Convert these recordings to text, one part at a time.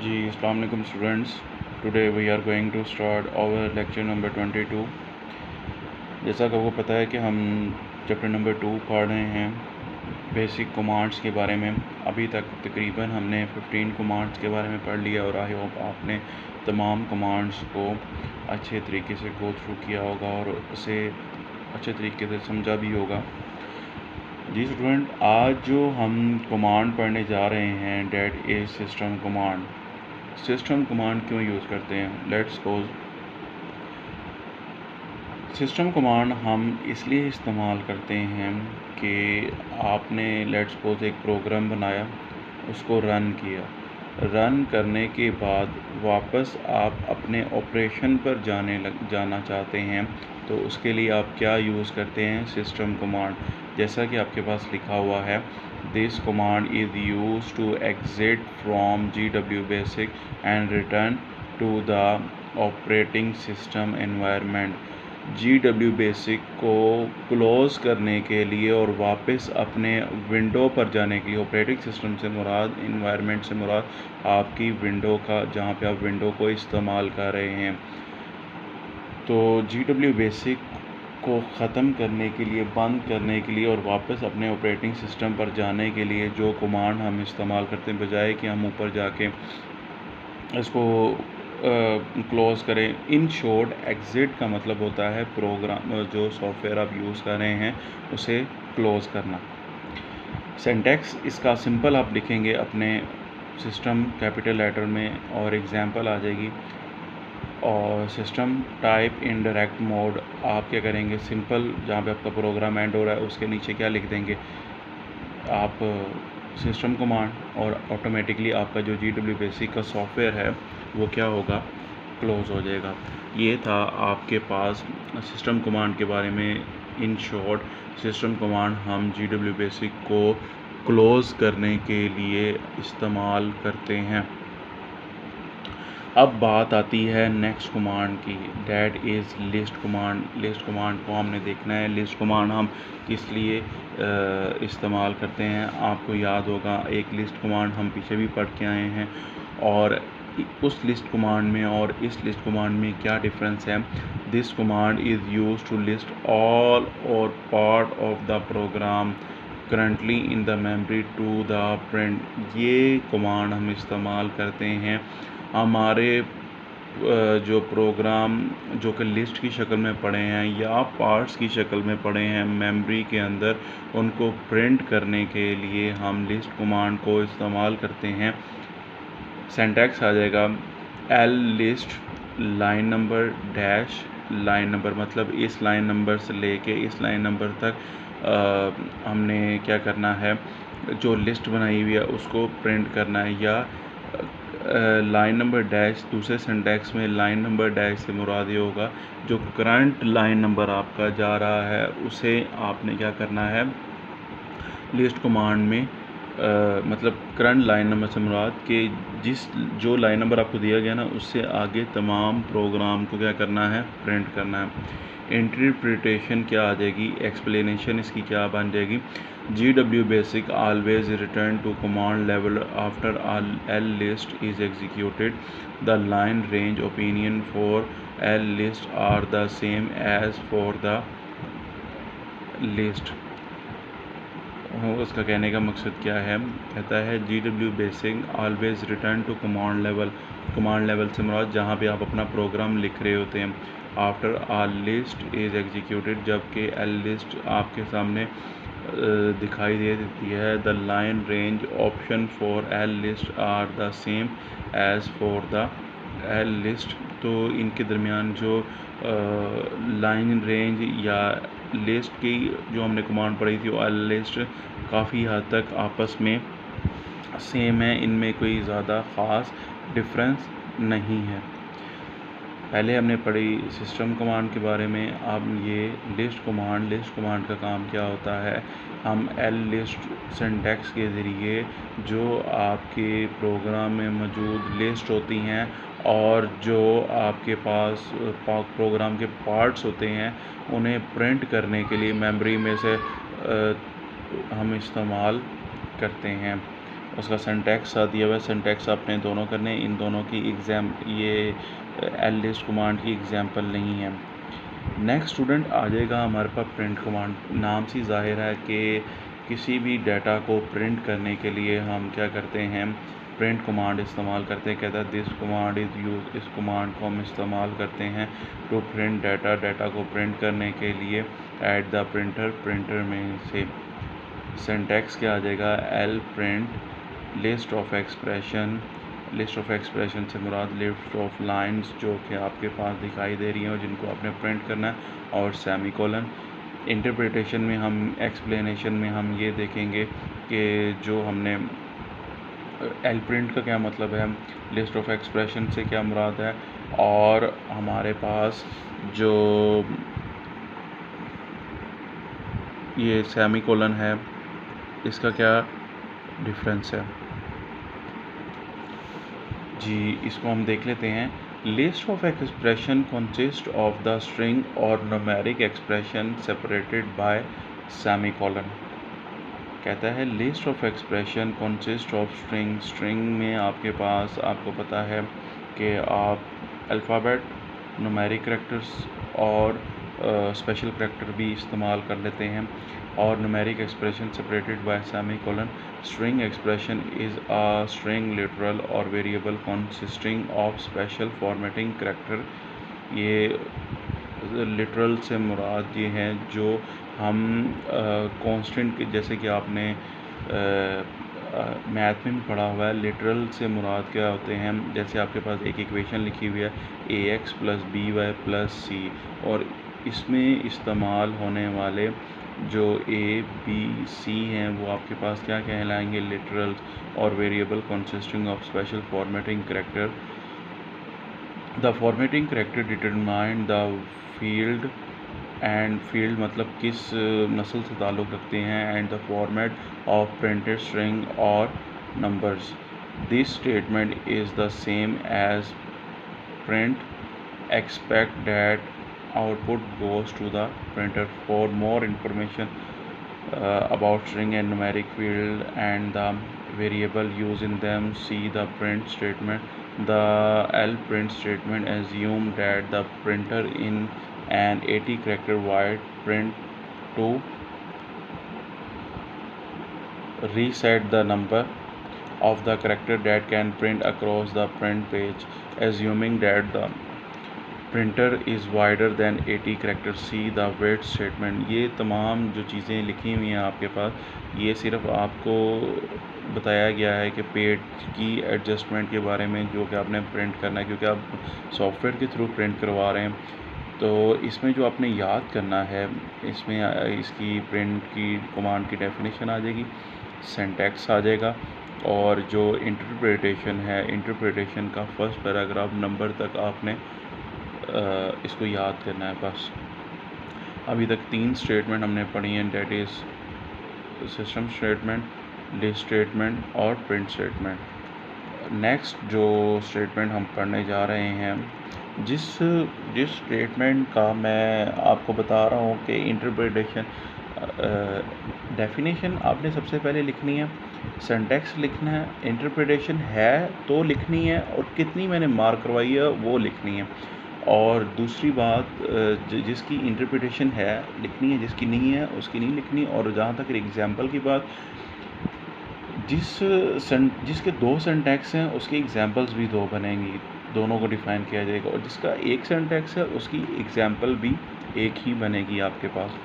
जी अस्सलाम वालेकुम students. Today we are going to start our lecture number 22। जैसा कि आपको पता है कि हम चैप्टर नंबर 2 पढ़ रहे हैं, बेसिक कमांड्स के बारे में। अभी तक तकरीबन हमने 15 कमांड्स के बारे में पढ़ लिया और आई होप आपने तमाम कमांड्स को अच्छे तरीके से गो थ्रू किया होगा और उसे अच्छे तरीके से समझा भी होगा। जी स्टूडेंट, आज जो हम कमांड पढ़ने जा रहे हैं that is system command. System command क्यों यूज़ करते हैं? लेट्स सपोज सिस्टम कमांड हम इसलिए इस्तेमाल करते हैं कि आपने लेट्स सपोज एक प्रोग्राम बनाया, उसको रन किया। रन करने के बाद वापस आप अपने ऑपरेशन पर जाना चाहते हैं, तो उसके लिए आप क्या यूज़ करते हैं? System command. जैसा कि आपके पास लिखा हुआ है, this command is use to exit from GW BASIC and return to the operating system environment. GW BASIC को क्लोज़ करने के लिए और वापस अपने विंडो पर जाने के लिए, ऑपरेटिंग सिस्टम से मुराद, इन्वायरमेंट से मुराद आपकी विंडो का, जहाँ पे आप विंडो को इस्तेमाल कर रहे हैं। तो GW बेसिक को ख़त्म करने के लिए, बंद करने के लिए और वापस अपने ऑपरेटिंग सिस्टम पर जाने के लिए जो कमांड हम इस्तेमाल करते हैं, बजाय कि हम ऊपर जाके इसको क्लोज़ करें। इन शॉर्ट, एग्ज़िट का मतलब होता है प्रोग्राम, जो सॉफ्टवेयर आप यूज़ कर रहे हैं उसे क्लोज़ करना। सिंटैक्स इसका सिंपल आप लिखेंगे अपने सिस्टम कैपिटल लेटर में और एग्जांपल आ जाएगी। और system type in direct mode आप क्या करेंगे? सिंपल, जहाँ पे आपका प्रोग्राम एंड हो रहा है उसके नीचे क्या लिख देंगे आप? System command. और ऑटोमेटिकली आपका जो GW बेसिक का सॉफ्टवेयर है वो क्या होगा? क्लोज़ हो जाएगा। ये था आपके पास सिस्टम कमांड के बारे में। इन शॉर्ट, सिस्टम कमांड हम GW बेसिक को क्लोज़ करने के लिए इस्तेमाल करते हैं। अब बात आती है नेक्स्ट कमांड की, that is list command. List command को हमने देखना है। लिस्ट कमांड हम किस लिए इस्तेमाल करते हैं? आपको याद होगा, एक लिस्ट कमांड हम पीछे भी पढ़ के आए हैं, और उस लिस्ट कमांड में और इस लिस्ट कमांड में क्या डिफरेंस है? This command is use to list all और part of the program currently in the memory to the print. ये कमांड हम इस्तेमाल करते हैं हमारे जो प्रोग्राम जो कि लिस्ट की शक्ल में पड़े हैं या पार्ट्स की शक्ल में पड़े हैं मेमोरी के अंदर, उनको प्रिंट करने के लिए हम लिस्ट कमांड को इस्तेमाल करते हैं। सिंटैक्स आ जाएगा L list line number dash line number, मतलब इस लाइन नंबर से लेके इस लाइन नंबर तक हमने क्या करना है? जो लिस्ट बनाई हुई है उसको प्रिंट करना है। या लाइन नंबर डैश, दूसरे सिंटैक्स में लाइन नंबर डैश से मुराद ये होगा जो करंट लाइन नंबर आपका जा रहा है उसे आपने क्या करना है? लिस्ट कमांड में मतलब करंट लाइन नंबर से मुराद कि जो लाइन नंबर आपको दिया गया ना, उससे आगे तमाम प्रोग्राम को क्या करना है? प्रिंट करना है। इंटरप्रिटेशन क्या आ जाएगी? एक्सप्लेनेशन इसकी क्या बन जाएगी? GW BASIC always return to command level after L list is executed. The line range opinion for L list are the same as for the list. उसका कहने का मकसद क्या है? कहता है GW BASIC always return to command level. Command level से मुराद जहाँ पे आप अपना प्रोग्राम लिख रहे होते हैं। After L list is executed, जबकि L लिस्ट आपके सामने दिखाई दे देती है। The line range option for L list are the same as for the L list. तो इनके दरमियान जो लाइन रेंज या लिस्ट की जो हमने कमांड पढ़ी थी वो L लिस्ट, काफ़ी हद तक आपस में सेम है, इनमें कोई ज़्यादा ख़ास डिफरेंस नहीं है। पहले हमने पढ़ी सिस्टम कमांड के बारे में। अब ये लिस्ट कमांड का काम क्या होता है? हम L लिस्ट सिंटैक्स के ज़रिए जो आपके प्रोग्राम में मौजूद लिस्ट होती हैं और जो आपके पास प्रोग्राम के पार्ट्स होते हैं, उन्हें प्रिंट करने के लिए मेमोरी में से हम इस्तेमाल करते हैं। उसका सिंटैक्स दिया हुआ है। सिंटैक्स आपने दोनों करने, इन दोनों की एग्जाम ये लिस्ट कमांड की एग्जाम्पल नहीं है। नेक्स्ट स्टूडेंट आ जाएगा हमारे पास प्रिंट कमांड। नाम से ज़ाहिर है कि किसी भी डाटा को प्रिंट करने के लिए हम क्या करते हैं, प्रिंट कमांड इस्तेमाल करते हैं। कहता है दिस कमांड इज़ यूज, इस कमांड को हम इस्तेमाल करते हैं टू प्रिंट डाटा, डाटा को प्रिंट करने के लिए एट द प्रिंटर, प्रिंटर में से। सिंटैक्स क्या आ जाएगा, L print list of expression. List of expression से मुराद लिस्ट ऑफ लाइंस जो कि आपके पास दिखाई दे रही हैं जिनको आपने प्रिंट करना है, और सेमीकोलन। इंटरप्रिटेशन में हम, एक्सप्लेनेशन में हम ये देखेंगे कि जो हमने एल प्रिंट का क्या मतलब है, लिस्ट ऑफ एक्सप्रेशन से क्या मुराद है, और हमारे पास जो ये सेमीकोलन है इसका क्या डिफरेंस है। जी, इसको हम देख लेते हैं। List of expression consist of the string और numeric expression separated by semicolon. कहता है list of expression consist of string. String में आपके पास, आपको पता है कि आप अल्फ़ाबेट, न्यूमेरिक करैक्टर्स और स्पेशल करैक्टर भी इस्तेमाल कर लेते हैं। और numeric expression separated by semicolon. String expression is a string literal और variable consisting of special formatting character. ये लिटरल से मुराद ये हैं जो हम कांस्टेंट, जैसे कि आपने मैथ में भी पढ़ा हुआ है, लिटरल से मुराद क्या होते हैं। जैसे आपके पास एक इक्वेशन लिखी हुई है ax + by + c, और इसमें इस्तेमाल होने वाले जो a b c हैं वो आपके पास क्या कहलाएंगे, लिटरल्स और variable consisting of special formatting character. The formatting character determine the field, and field मतलब किस नस्ल से ताल्लुक़ रखते हैं, and the format of printed string और numbers. This statement is the same as print, expect that output goes to the printer. For more information about string and numeric field and the variable used in them, see the print statement. The L print statement assume that the printer in an 80 character wide print to reset the number of the character that can print across the print page, assuming that the printer is wider than 80 character. See the wait statement. ये तमाम जो चीज़ें लिखी हुई हैं आपके पास, ये सिर्फ आपको बताया गया है कि पेज की एडजस्टमेंट के बारे में जो कि आपने प्रिंट करना है, क्योंकि आप सॉफ्टवेयर के थ्रू प्रिंट करवा रहे हैं। तो इसमें जो आपने याद करना है, इसमें इसकी प्रिंट की कमांड की डेफिनेशन आ जाएगी, सिंटैक्स आ जाएगा, और जो इंटरप्रिटेशन है, इंटरप्रिटेशन का फर्स्ट पैराग्राफ नंबर तक आपने इसको याद करना है बस। अभी तक 3 स्टेटमेंट हमने पढ़ी हैं, that is system statement, list statement और प्रिंट स्टेटमेंट। नेक्स्ट जो स्टेटमेंट हम पढ़ने जा रहे हैं, जिस स्टेटमेंट का मैं आपको बता रहा हूँ कि इंटरप्रिटेशन, डेफिनेशन आपने सबसे पहले लिखनी है, सिंटैक्स लिखना है, इंटरप्रिटेशन है तो लिखनी है, और कितनी मैंने मार्क करवाई है वो लिखनी है। और दूसरी बात, जिसकी इंटरप्रिटेशन है लिखनी है, जिसकी नहीं है उसकी नहीं लिखनी। और जहाँ तक एग्जांपल की बात, जिसके 2 सिंटैक्स हैं उसकी एग्जांपल्स भी 2 बनेंगी, दोनों को डिफ़ाइन किया जाएगा। और जिसका एक सिंटैक्स है उसकी एग्जांपल भी एक ही बनेगी आपके पास।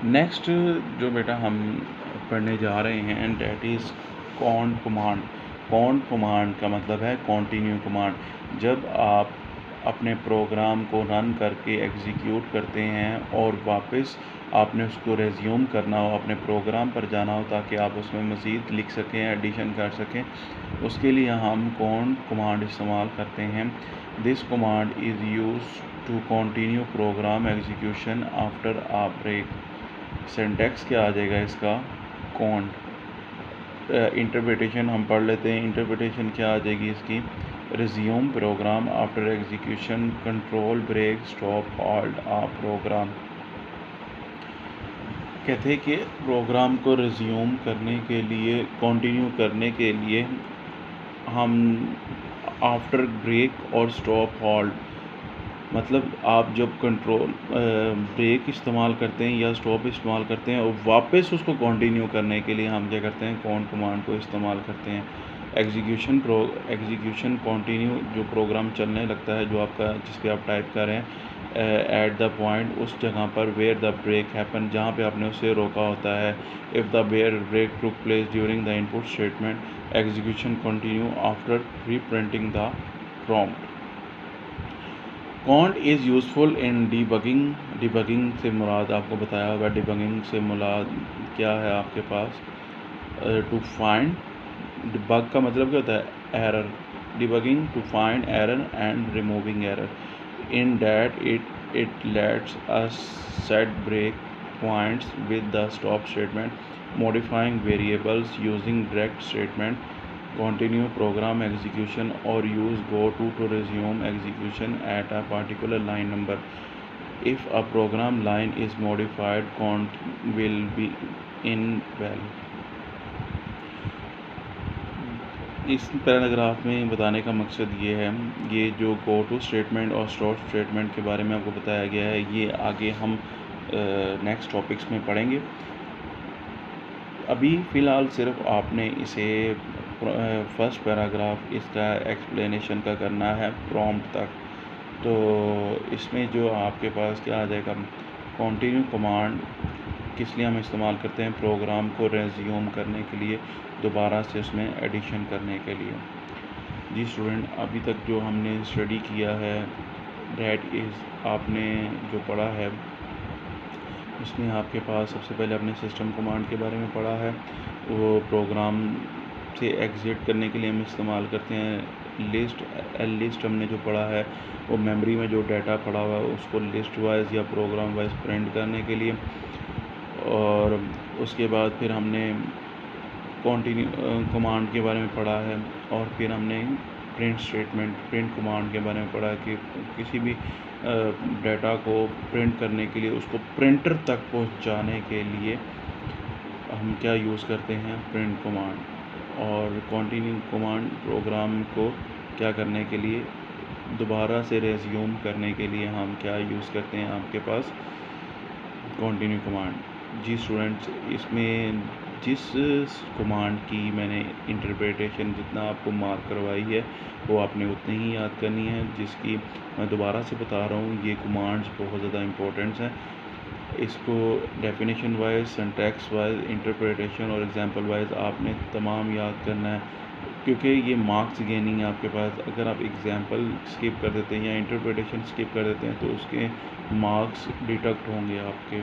नेक्स्ट जो बेटा हम पढ़ने जा रहे हैं, that is can't command. Can't command का मतलब है कंटिन्यू कमांड। जब आप अपने प्रोग्राम को रन करके एग्जीक्यूट करते हैं और वापस आपने उसको रेज्यूम करना हो, अपने प्रोग्राम पर जाना हो ताकि आप उसमें मज़ीद लिख सकें, एडिशन कर सकें, उसके लिए हम कॉन्ट कमांड इस्तेमाल करते हैं। This command is used to continue program execution after a break. Syntax क्या आ जाएगा इसका, कॉन्ट। इंटरप्रिटेशन हम पढ़ लेते हैं। इंटरप्रिटेशन क्या आ जाएगी इसकी, resume program after execution, control break, stop, halt a program। कहते हैं कि प्रोग्राम को रिज्यूम करने के लिए, कंटिन्यू करने के लिए हम आफ्टर ब्रेक और स्टॉप हॉल्ट, मतलब आप जब कंट्रोल ब्रेक इस्तेमाल करते हैं या स्टॉप इस्तेमाल करते हैं और वापस उसको कंटिन्यू करने के लिए हम क्या करते हैं, कौन कमांड को इस्तेमाल करते हैं। एग्जीक्यूशन कंटिन्यू, जो प्रोग्राम चलने लगता है, जो आपका जिस पे आप टाइप कर रहे हैं, एट द पॉइंट, उस जगह पर वेयर द ब्रेक हैपन, जहाँ पे आपने उसे रोका होता है। If the where break took place during the input statement, execution continue after reprinting the prompt. Cont is useful in debugging. Debugging से मुराद आपको बताया होगा, डिबगिंग से मुराद क्या है आपके पास, टू फाइंड, डिबग का मतलब क्या होता है, error. Debugging to find error and removing error, in that it lets us set break points with the stop statement, modifying variables using direct statement, continue program execution, or use goto to resume execution at a particular line number. If a program line is modified, cont will be invalid. इस paragraph में बताने का मकसद ये है, ये जो go two statement और स्टॉप स्टेटमेंट के बारे में आपको बताया गया है, ये आगे हम नेक्स्ट टॉपिक्स में पढ़ेंगे। अभी फ़िलहाल सिर्फ आपने इसे फर्स्ट पैराग्राफ इसका एक्सप्लेनेशन का करना है प्रॉम्प्ट तक। तो इसमें जो आपके पास क्या आ जाएगा, कंटिन्यू कमांड किस लिए हम इस्तेमाल करते हैं, प्रोग्राम को रेज्यूम करने के लिए, दोबारा से उसमें एडिशन करने के लिए। जी स्टूडेंट, अभी तक जो हमने स्टडी किया है, दैट इज़ आपने जो पढ़ा है, इसमें आपके पास सबसे पहले अपने सिस्टम कमांड के बारे में पढ़ा है। वो प्रोग्राम से एग्ज़िट करने के लिए हम इस्तेमाल करते हैं लिस्ट। लिस्ट हमने जो पढ़ा है, वो मेमोरी में जो डाटा पड़ा हुआ है उसको लिस्ट वाइज या प्रोग्राम वाइज प्रिंट करने के लिए। और उसके बाद फिर हमने कंटिन्यू कमांड के बारे में पढ़ा है, और फिर हमने प्रिंट स्टेटमेंट, प्रिंट कमांड के बारे में पढ़ा कि किसी भी डाटा को प्रिंट करने के लिए, उसको प्रिंटर तक पहुंचाने के लिए हम क्या यूज़ करते हैं, प्रिंट कमांड। और कंटिन्यू कमांड प्रोग्राम को क्या करने के लिए, दोबारा से रेज्यूम करने के लिए हम क्या यूज़ करते हैं, आपके पास कंटिन्यू कमांड। जी स्टूडेंट्स, इसमें जिस कमांड की मैंने इंटरप्रिटेशन जितना आपको मार्क करवाई है, वो आपने उतनी ही याद करनी है, जिसकी मैं दोबारा से बता रहा हूँ, ये कमांड्स बहुत ज़्यादा इंपॉर्टेंट्स हैं। इसको definition wise, syntax wise, interpretation और एग्जांपल वाइज आपने तमाम याद करना है, क्योंकि ये मार्क्स गेनिंग है आपके पास। अगर आप एग्जांपल स्किप कर देते हैं या इंटरप्रिटेशन स्किप कर देते हैं, तो उसके मार्क्स डिडक्ट होंगे आपके।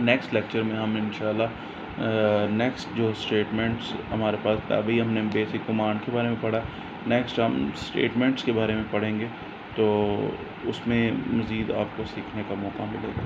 नेक्स्ट लेक्चर में हम इंशाल्लाह नेक्स्ट जो स्टेटमेंट्स हमारे पास, अभी हमने बेसिक कमांड के बारे में पढ़ा, नेक्स्ट हम स्टेटमेंट्स के बारे में पढ़ेंगे, तो उसमें मज़ीद आपको सीखने का मौका मिलेगा।